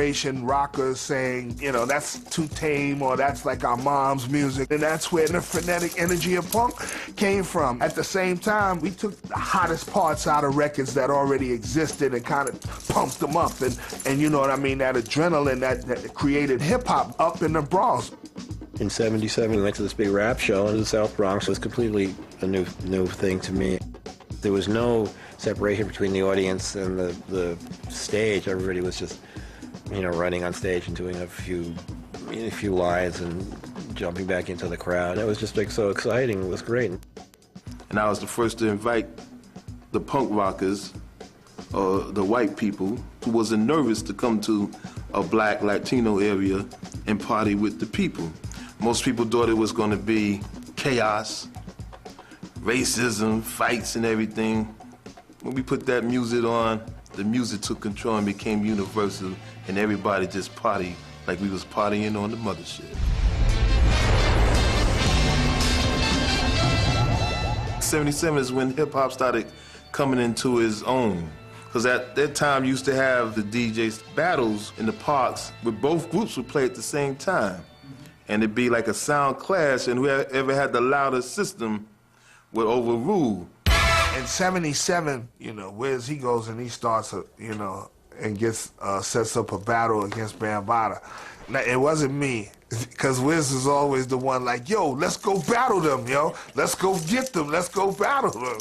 generation rockers saying, you know, that's too tame, or that's like our mom's music. And that's where the frenetic energy of punk came from. At the same time, we took the hottest parts out of records that already existed and kind of pumped them up. And you know what I mean, that adrenaline that created hip-hop up in the Bronx. In '77, we went to this big rap show in the South Bronx. It was completely a new thing to me. There was no separation between the audience and the stage. Everybody was just, you know, running on stage and doing a few lines and jumping back into the crowd. It was just like so exciting. It was great. And I was the first to invite the punk rockers, the white people, who wasn't nervous to come to a black Latino area and party with the people. Most people thought it was going to be chaos, racism, fights and everything. When we put that music on, the music took control and became universal, and everybody just partied like we was partying on the mothership. '77 is when hip-hop started coming into its own. Because at that time, you used to have the DJs battles in the parks where both groups would play at the same time. And it'd be like a sound clash, and whoever had the loudest system would overrule. In '77, you know, Wiz, he goes and he starts, you know, and sets up a battle against Bambaataa. Now, it wasn't me, because Wiz is always the one like, yo, let's go battle them, yo. Let's go get them, let's go battle them.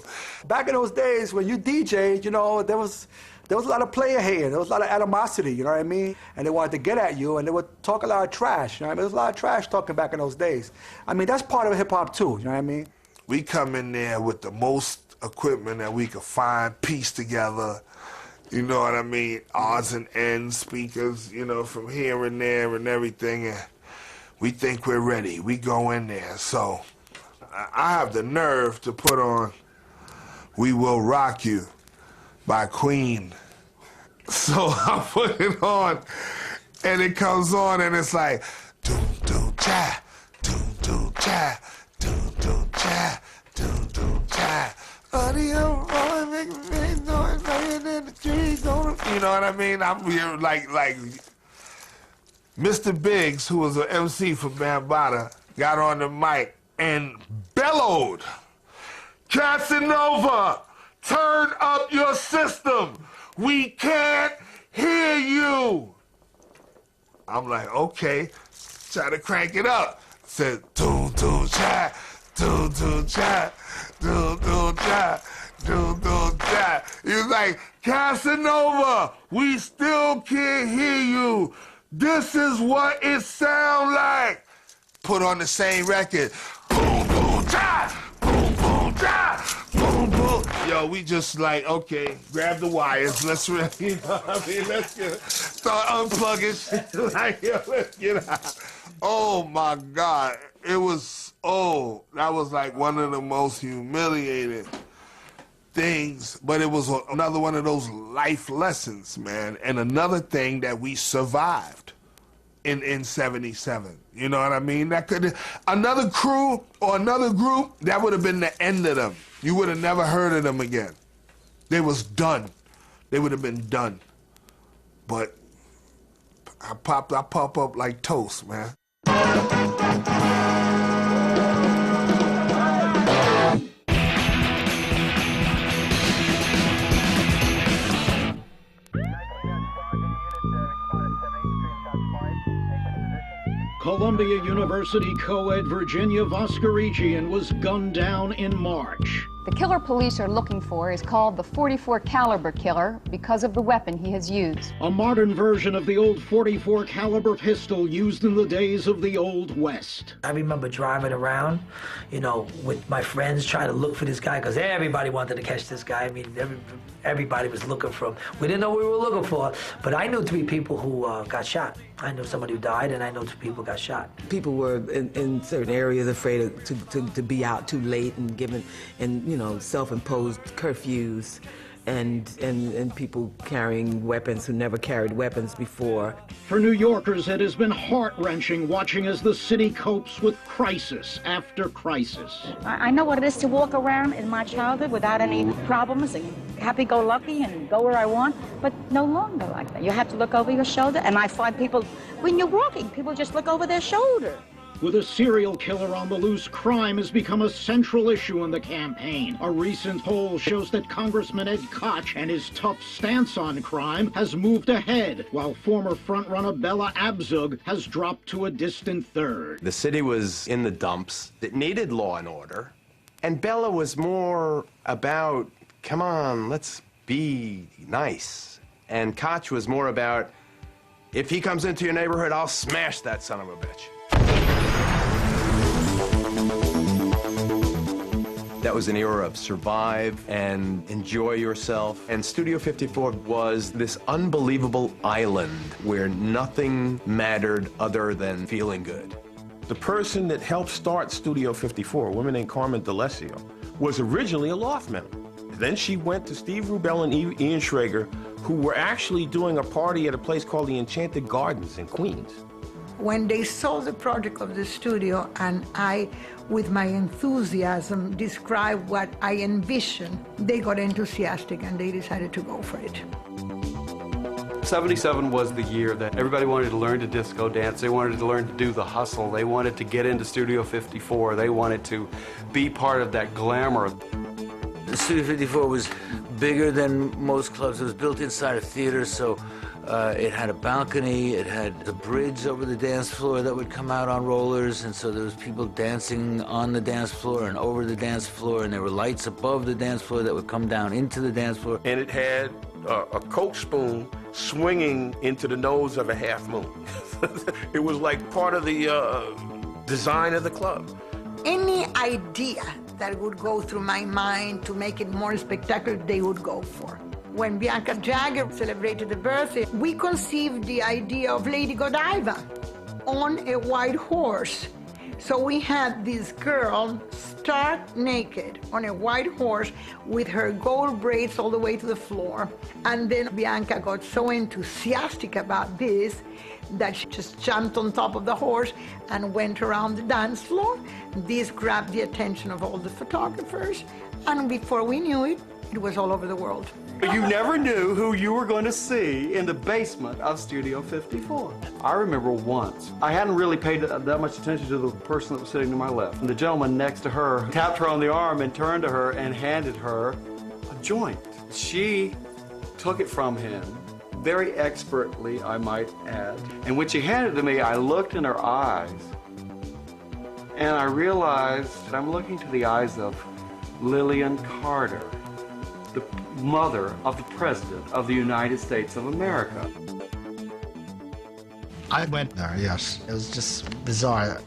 Back in those days when you DJ'd, you know, there was a lot of player hate, there was a lot of animosity, you know what I mean? And they wanted to get at you, and they would talk a lot of trash, you know what I mean? There was a lot of trash talking back in those days. I mean, that's part of hip-hop too, you know what I mean? We come in there with the most equipment that we could find, piece together, you know what I mean? Odds and ends, speakers, you know, from here and there and everything, and we think we're ready. We go in there. So I have the nerve to put on We Will Rock You by Queen. So I put it on, and it comes on, and it's like, doom, doom, cha, doom, doom, cha, doom, doom, cha, doom, doom, cha. Audio, make noise, in the trees, you know what I mean? I'm here like Mr. Biggs, who was an MC for Bambaataa, got on the mic and bellowed, Casanova, turn up your system. We can't hear you. I'm like, okay, try to crank it up. Said, doom, doom, cha, doom, doom, cha, doom, doom, cha, doom, doom, cha. He was like, Casanova, we still can't hear you. This is what it sound like. Put on the same record. Boom, boom, cha, boom, boom, cha, boom, boom. Yo, we just like, okay, grab the wires. Let's, you know what I mean? Let's start unplugging shit. Like, yo, let's get out. Oh my God. It was, that was like one of the most humiliating things, but it was another one of those life lessons, man, and another thing that we survived in '77. You know what I mean? That could, another crew or another group, that would have been the end of them. You would have never heard of them again. They was done. They would have been done. But I pop up like toast, man. Columbia University co-ed Virginia Voskerichian was gunned down in March. The killer police are looking for is called the .44 caliber killer because of the weapon he has used. A modern version of the old .44 caliber pistol used in the days of the Old West. I remember driving around, you know, with my friends trying to look for this guy because everybody wanted to catch this guy. I mean, everybody was looking for him. We didn't know what we were looking for, but I knew 3 people who got shot. I knew somebody who died, and I know 2 people got shot. People were in certain areas afraid to be out too late and you know, self-imposed curfews and people carrying weapons who never carried weapons before. For New Yorkers, it has been heart-wrenching watching as the city copes with crisis after crisis. I know what it is to walk around in my childhood without any problems and happy-go-lucky and go where I want, but no longer like that. You have to look over your shoulder, and I find people, when you're walking, people just look over their shoulder. With a serial killer on the loose, crime has become a central issue in the campaign. A recent poll shows that Congressman Ed Koch and his tough stance on crime has moved ahead, while former frontrunner Bella Abzug has dropped to a distant third. The city was in the dumps. It needed law and order. And Bella was more about, come on, let's be nice. And Koch was more about, if he comes into your neighborhood, I'll smash that son of a bitch. That was an era of survive and enjoy yourself. And Studio 54 was this unbelievable island where nothing mattered other than feeling good. The person that helped start Studio 54, a woman named Carmen D'Alessio, was originally a loft member. Then she went to Steve Rubel and Ian Schrager, who were actually doing a party at a place called the Enchanted Gardens in Queens. When they saw the project of the studio and I, with my enthusiasm, described what I envisioned, they got enthusiastic and they decided to go for it. 77 was the year that everybody wanted to learn to disco dance. They wanted to learn to do the hustle. They wanted to get into Studio 54. They wanted to be part of that glamour. The Studio 54 was bigger than most clubs. It was built inside a theater, so it had a balcony, it had the bridge over the dance floor that would come out on rollers, and so there was people dancing on the dance floor and over the dance floor, and there were lights above the dance floor that would come down into the dance floor. And it had a Coke spoon swinging into the nose of a half moon. It was like part of the design of the club. Any idea that would go through my mind to make it more spectacular, they would go for. When Bianca Jagger celebrated the birthday, we conceived the idea of Lady Godiva on a white horse. So we had this girl stark naked on a white horse with her gold braids all the way to the floor. And then Bianca got so enthusiastic about this that she just jumped on top of the horse and went around the dance floor. This grabbed the attention of all the photographers, and before we knew it, it was all over the world. You never knew who you were going to see in the basement of Studio 54. I remember once, I hadn't really paid that much attention to the person that was sitting to my left. And the gentleman next to her tapped her on the arm and turned to her and handed her a joint. She took it from him, very expertly, I might add. And when she handed it to me, I looked in her eyes, and I realized that I'm looking to the eyes of Lillian Carter, the mother of the President of the United States of America. I went there, yes. It was just bizarre.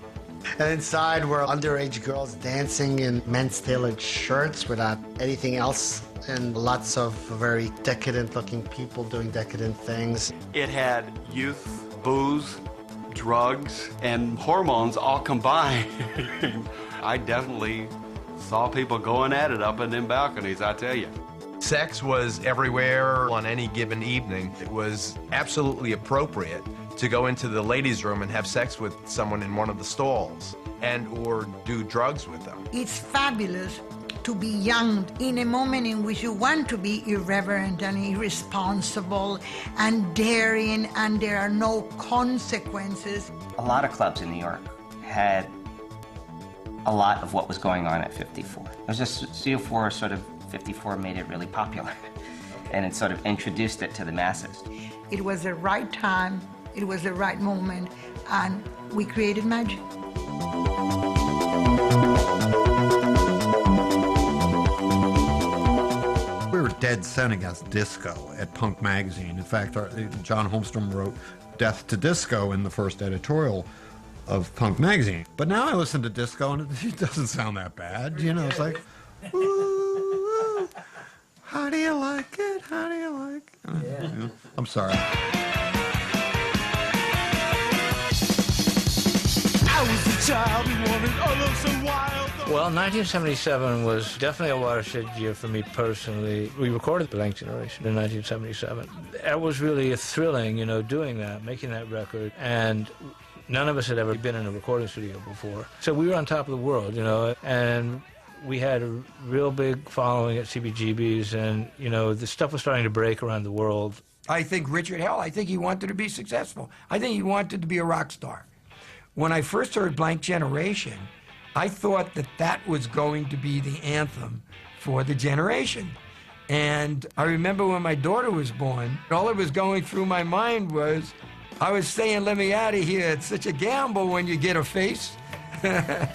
And inside were underage girls dancing in men's tailored shirts without anything else, and lots of very decadent-looking people doing decadent things. It had youth, booze, drugs, and hormones all combined. I definitely saw people going at it up in them balconies, I tell you. Sex was everywhere on any given evening. It was absolutely appropriate to go into the ladies' room and have sex with someone in one of the stalls and or do drugs with them. It's fabulous to be young in a moment in which you want to be irreverent and irresponsible and daring, and there are no consequences. A lot of clubs in New York had a lot of what was going on at 54. It was just Studio 4 sort of 54 made it really popular, and it sort of introduced it to the masses. It was the right time, it was the right moment, and we created magic. We were dead set against disco at Punk magazine. In fact, John Holmstrom wrote Death to Disco in the first editorial of Punk magazine. But now I listen to disco and it doesn't sound that bad. You know, it's like, ooh, how do you like it? How do you like it? Yeah. You know, I'm sorry. I was a child who wanted all of so wild. Well, 1977 was definitely a watershed year for me personally. We recorded Blank Generation in 1977. That was really thrilling, doing that, making that record. And none of us had ever been in a recording studio before. So we were on top of the world, and we had a real big following at CBGB's, and, the stuff was starting to break around the world. I think Richard Hell, I think he wanted to be successful. I think he wanted to be a rock star. When I first heard Blank Generation, I thought that was going to be the anthem for the generation. And I remember when my daughter was born, all that was going through my mind was, I was saying, let me out of here. It's such a gamble when you get a face. I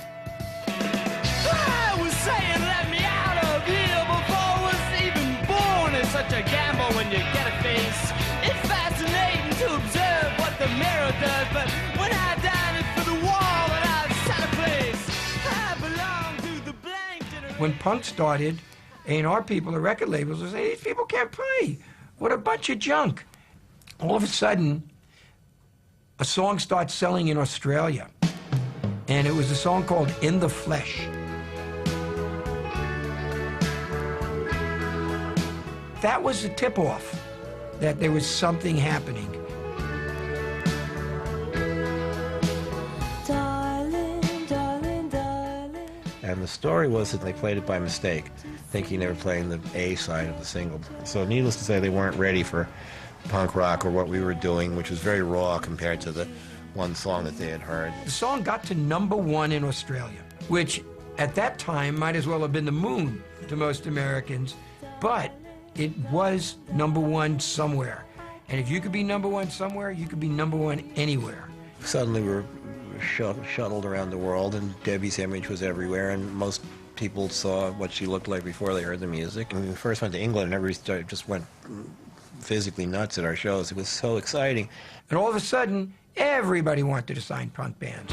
was saying, let me out of here before I was even born. It's such a gamble when you get a face. It's fascinating to observe what the mirror does, but when I died, it's for the wall and I've set a place. I belong to the blank generation. When punk started, A&R people, the record labels, would say, these people can't play. What a bunch of junk. All of a sudden, a song starts selling in Australia. And it was a song called In the Flesh. That was the tip-off that there was something happening. And the story was that they played it by mistake, thinking they were playing the A side of the single. So needless to say, they weren't ready for punk rock or what we were doing, which was very raw compared to the one song that they had heard. The song got to #1 in Australia, which at that time might as well have been the moon to most Americans, but it was #1 somewhere. And if you could be #1 somewhere, you could be #1 anywhere. Suddenly we were shuttled around the world, and Debbie's image was everywhere, and most people saw what she looked like before they heard the music. And when we first went to England, everybody just went physically nuts at our shows. It was so exciting. And all of a sudden, everybody wanted to sign punk bands.